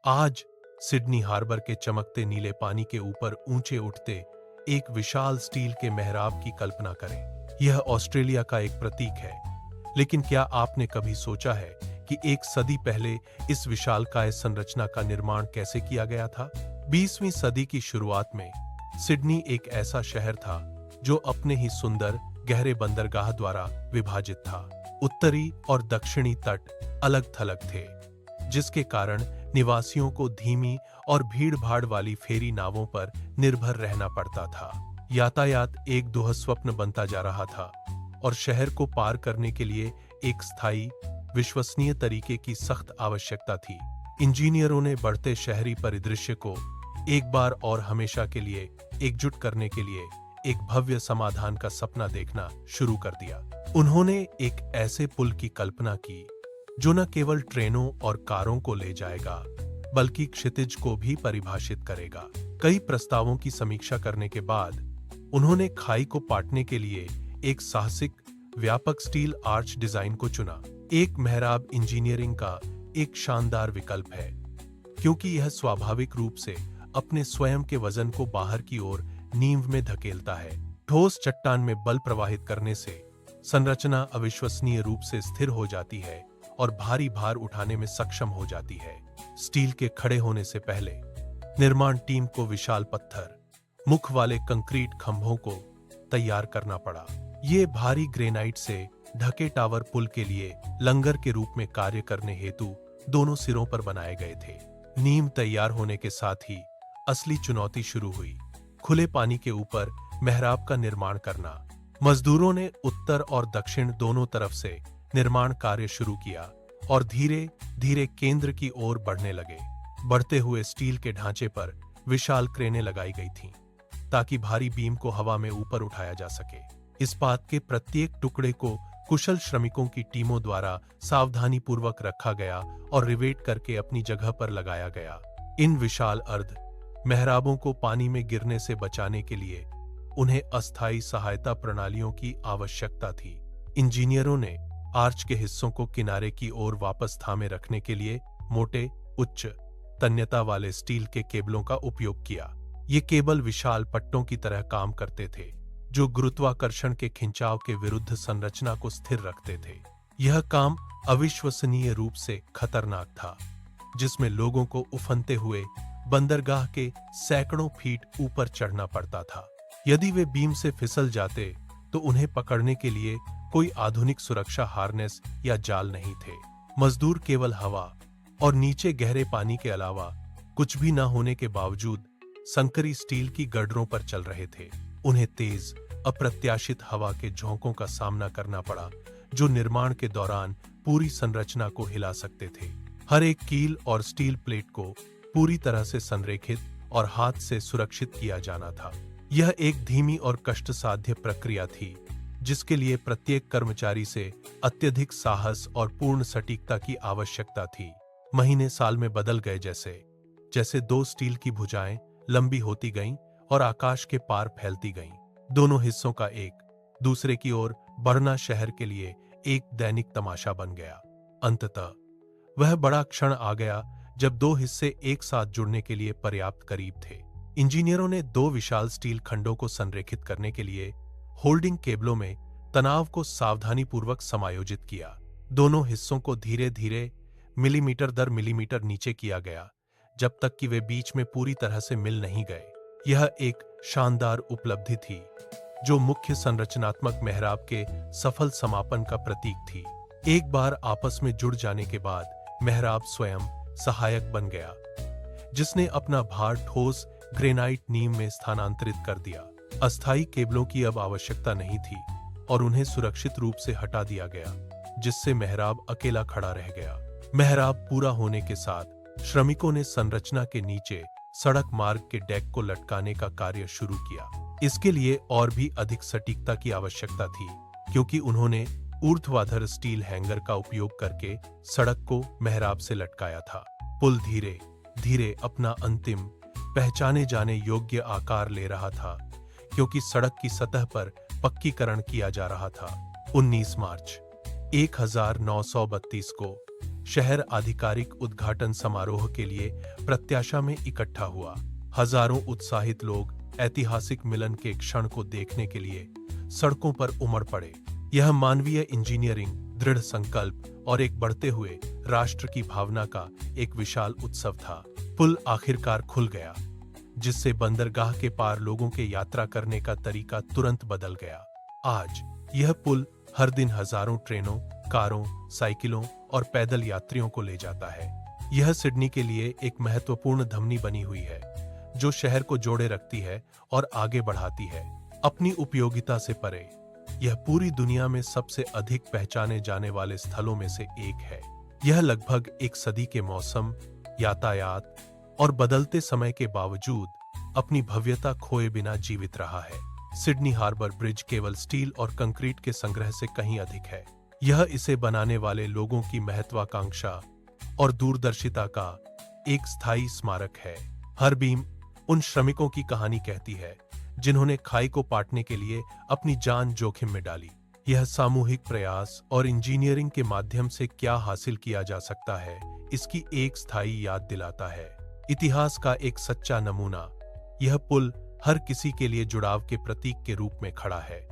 आज Sydney harbour के चमकते नीले पानी के ऊपर ऊंचे उठते एक विशाल स्टील के मेहराब की कल्पना करें। यह ऑस्ट्रेलिया का एक प्रतीक है, लेकिन क्या आपने कभी सोचा है कि एक सदी पहले इस विशालकाय संरचना का निर्माण कैसे किया गया था? 20वीं सदी की शुरुआत में सिडनी एक ऐसा शहर था जो अपने ही सुंदर गहरे बंदरगाह द्वारा विभाजित था। उत्तरी और दक्षिणी तट अलग थलग थे, जिसके कारण निवासियों को धीमी और भीड़-भाड़ वाली फेरी नावों पर निर्भर रहना पड़ता था। यातायात एक दुःस्वप्न बनता जा रहा था और शहर को पार करने के लिए एक स्थायी, विश्वसनीय तरीके की सख्त आवश्यकता थी। इंजीनियरों ने बढ़ते शहरी परिदृश्य को एक बार और हमेशा के लिए एकजुट करने के लिए एक भव्य समाधान का सपना देखना शुरू कर दिया। उन्होंने एक ऐसे पुल की कल्पना की जो न केवल ट्रेनों और कारों को ले जाएगा, बल्कि क्षितिज को भी परिभाषित करेगा। कई प्रस्तावों की समीक्षा करने के बाद उन्होंने खाई को पाटने के लिए एक साहसिक, व्यापक स्टील आर्च डिजाइन को चुना। एक मेहराब इंजीनियरिंग का एक शानदार विकल्प है, क्योंकि यह स्वाभाविक रूप से अपने स्वयं के वजन को बाहर की ओर नींव में धकेलता है। ठोस चट्टान में बल प्रवाहित करने से संरचना अविश्वसनीय रूप से स्थिर हो जाती है और भारी भार उठाने में सक्षम हो जाती है। स्टील के खड़े होने से पहले निर्माण टीम को विशाल पत्थर मुख वाले कंक्रीट खंभों को तैयार करना पड़ा। ये भारी ग्रेनाइट से ढके टावर पुल के लिए लंगर के रूप में कार्य करने हेतु दोनों सिरों पर बनाए गए थे। नींव तैयार होने के साथ ही असली चुनौती शुरू हुई, खुले पानी के ऊपर मेहराब का निर्माण करना। मजदूरों ने उत्तर और दक्षिण दोनों तरफ से निर्माण कार्य शुरू किया और धीरे धीरे केंद्र की ओर बढ़ने लगे। बढ़ते हुए स्टील के ढांचे पर विशाल क्रेनें लगाई गई थीं, ताकि भारी बीम को हवा में ऊपर उठाया जा सके। इस्पात के प्रत्येक टुकड़े को कुशल श्रमिकों की टीमों द्वारा सावधानीपूर्वक रखा गया और रिवेट करके अपनी जगह पर लगाया गया। इन विशाल अर्ध मेहराबों को पानी में गिरने से बचाने के लिए उन्हें अस्थायी सहायता प्रणालियों की आवश्यकता थी। इंजीनियरों ने आर्च के हिस्सों को किनारे की ओर वापस थामे रखने के लिए मोटे, उच्च तन्यता वाले स्टील के केबलों का उपयोग किया। ये केबल विशाल पट्टों की तरह काम करते थे, जो गुरुत्वाकर्षण के खिंचाव के विरुद्ध संरचना को स्थिर रखते थे। यह काम अविश्वसनीय रूप से खतरनाक था, जिसमें लोगों को उफनते हुए बंदरगाह के सैकड़ों फीट ऊपर चढ़ना पड़ता था। यदि वे बीम से फिसल जाते तो उन्हें पकड़ने के लिए कोई आधुनिक सुरक्षा हार्नेस या जाल नहीं थे। मजदूर केवल हवा और नीचे गहरे पानी के अलावा कुछ भी न होने के बावजूद संकरी स्टील की गर्डरों पर चल रहे थे। उन्हें तेज, अप्रत्याशित हवा के झोंकों का सामना करना पड़ा, जो निर्माण के दौरान पूरी संरचना को हिला सकते थे। हर एक कील और स्टील प्लेट को पूरी तरह से संरेखित और हाथ से सुरक्षित किया जाना था। यह एक धीमी और कष्टसाध्य प्रक्रिया थी, जिसके लिए प्रत्येक कर्मचारी से अत्यधिक साहस और पूर्ण सटीकता की आवश्यकता थी। महीने साल में बदल गए जैसे जैसे दो स्टील की भुजाएं लंबी होती गईं और आकाश के पार फैलती गईं। दोनों हिस्सों का एक दूसरे की ओर बढ़ना शहर के लिए एक दैनिक तमाशा बन गया। अंततः वह बड़ा क्षण आ गया जब दो हिस्से एक साथ जुड़ने के लिए पर्याप्त करीब थे। इंजीनियरों ने दो विशाल स्टील खंडों को संरेखित करने के लिए होल्डिंग केबलों में तनाव को सावधानीपूर्वक समायोजित किया। दोनों हिस्सों को धीरे धीरे मिलीमीटर दर मिलीमीटर नीचे किया गया, जब तक कि वे बीच में पूरी तरह से मिल नहीं गए। यह एक शानदार उपलब्धि थी, जो मुख्य संरचनात्मक मेहराब के सफल समापन का प्रतीक थी। एक बार आपस में जुड़ जाने के बाद मेहराब स्वयं सहायक बन गया, जिसने अपना भार ठोस ग्रेनाइट नींव में स्थानांतरित कर दिया। अस्थायी केबलों की अब आवश्यकता नहीं थी और उन्हें सुरक्षित रूप से हटा दिया गया, जिससे मेहराब अकेला खड़ा रह गया। मेहराब पूरा होने के साथ श्रमिकों ने संरचना के नीचे सड़क मार्ग के डेक को लटकाने का कार्य शुरू किया। इसके लिए और भी अधिक सटीकता की आवश्यकता थी, क्योंकि उन्होंने ऊर्ध्वाधर स्टील हैंगर का उपयोग करके सड़क को मेहराब से लटकाया था। पुल धीरे धीरे अपना अंतिम, पहचाने जाने योग्य आकार ले रहा था, क्योंकि सड़क की सतह पर पक्कीकरण किया जा रहा था। 19 मार्च 1932 को शहर आधिकारिक उद्घाटन समारोह के लिए प्रत्याशा में इकट्ठा हुआ। हजारों उत्साहित लोग ऐतिहासिक मिलन के क्षण को देखने के लिए सड़कों पर उमड़ पड़े। यह मानवीय इंजीनियरिंग, दृढ़ संकल्प और एक बढ़ते हुए राष्ट्र की भावना का एक विशाल उत्सव था। पुल आखिरकार खुल गया, जिससे बंदरगाह के पार लोगों के यात्रा करने का तरीका तुरंत बदल गया। आज यह पुल हर दिन हजारों ट्रेनों, कारों, साइकिलों और पैदल यात्रियों को ले जाता है। यह सिडनी के लिए एक महत्वपूर्ण धमनी बनी हुई है, जो शहर को जोड़े रखती है और आगे बढ़ाती है। अपनी उपयोगिता से परे, यह पूरी दुनिया में सबसे अधिक पहचाने जाने वाले स्थलों में से एक है। यह लगभग एक सदी के मौसम, यातायात और बदलते समय के बावजूद अपनी भव्यता खोए बिना जीवित रहा है। सिडनी हार्बर ब्रिज केवल स्टील और कंक्रीट के संग्रह से कहीं अधिक है। यह इसे बनाने वाले लोगों की महत्वाकांक्षा और दूरदर्शिता का एक स्थायी स्मारक है। हर बीम उन श्रमिकों की कहानी कहती है जिन्होंने खाई को पाटने के लिए अपनी जान जोखिम में डाली। यह सामूहिक प्रयास और इंजीनियरिंग के माध्यम से क्या हासिल किया जा सकता है, इसकी एक स्थायी याद दिलाता है। इतिहास का एक सच्चा नमूना, यह पुल हर किसी के लिए जुड़ाव के प्रतीक के रूप में खड़ा है।